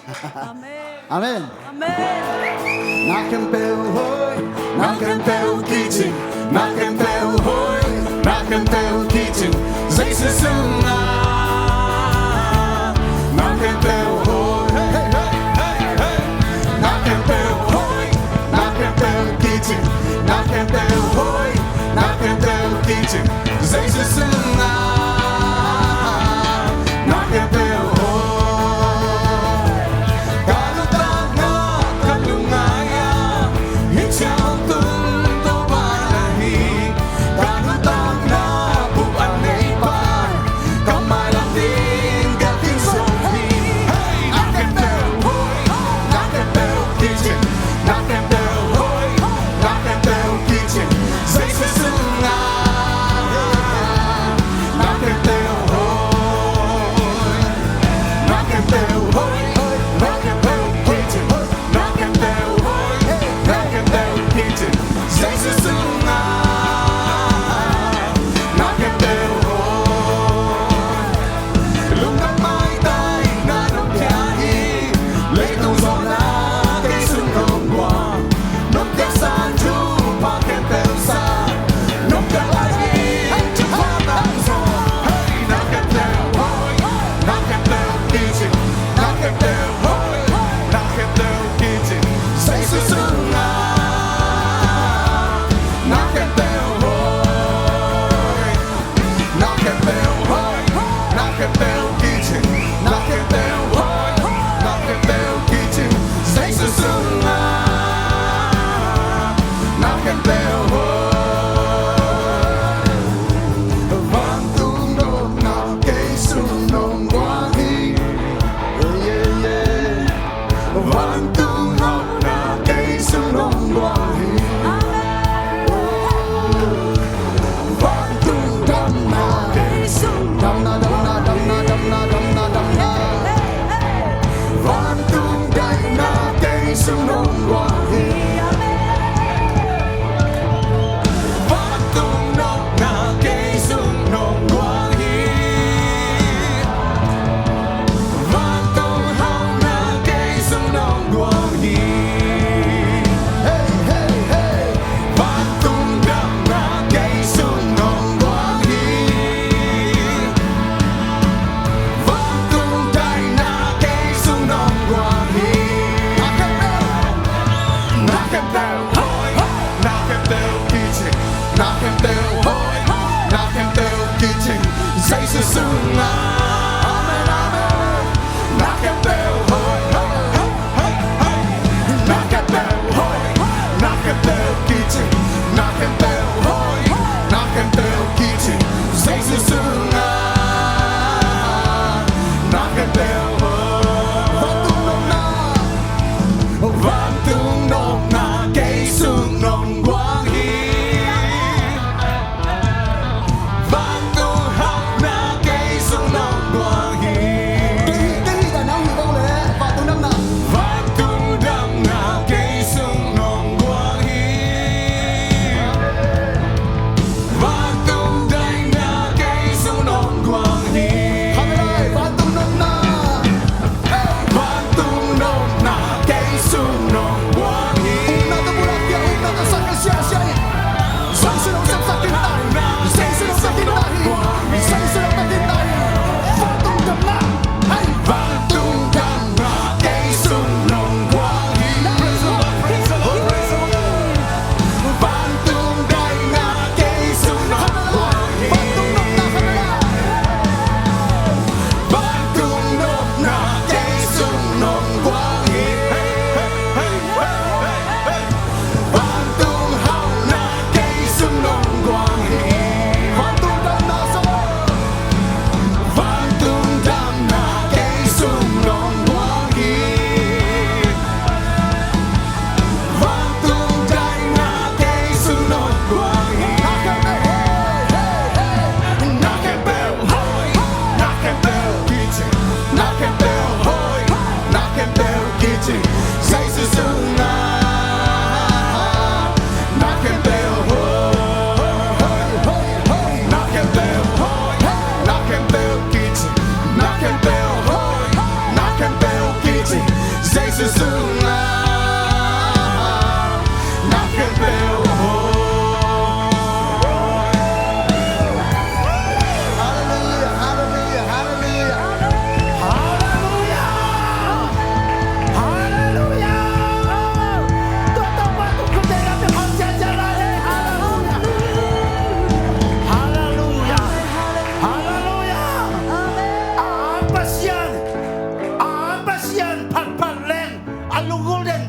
Amen. Amen. Amen. Na Khempeuh Hoih, na Khempeuh kỳ trình, na Khempeuh Hoih, na Khempeuh kỳ trình, dậy sự sương na. Na Khempeuh Hoih, hey hey hey hey. Na Khempeuh Hoih, na Khempeuh kỳ trình, na Khempeuh Hoih, na Khempeuh kỳ trình, dậy sự sương na. Na Khempeuh Hoih. Come on.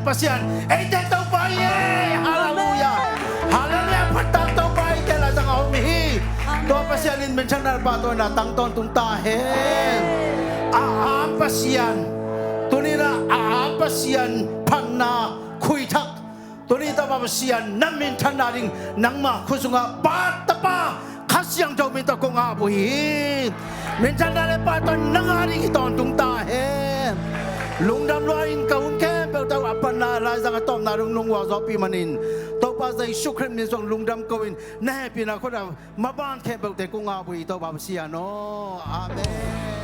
Pasian ite Topa ye haleluya haleluya patak Topa ite la sang Hoih Topa Pasian in mention na pato na tangton tung tahen Aam Pasian tunira Aam Pasian panna kuitak tunita Topa Pasian namin tanaring nangma kusunga patapa kasyang daw minta kong abuhin mention na pato nangaring iton tung tahen Lungdam loin kaun Khempeuh tau apan na lai sang atom na rung nung wa zo pi manin Topa zai shukrim ni song Lungdam kawin na pi na ko da maban Khempeuh te kung abuhi Topa Pasian no amen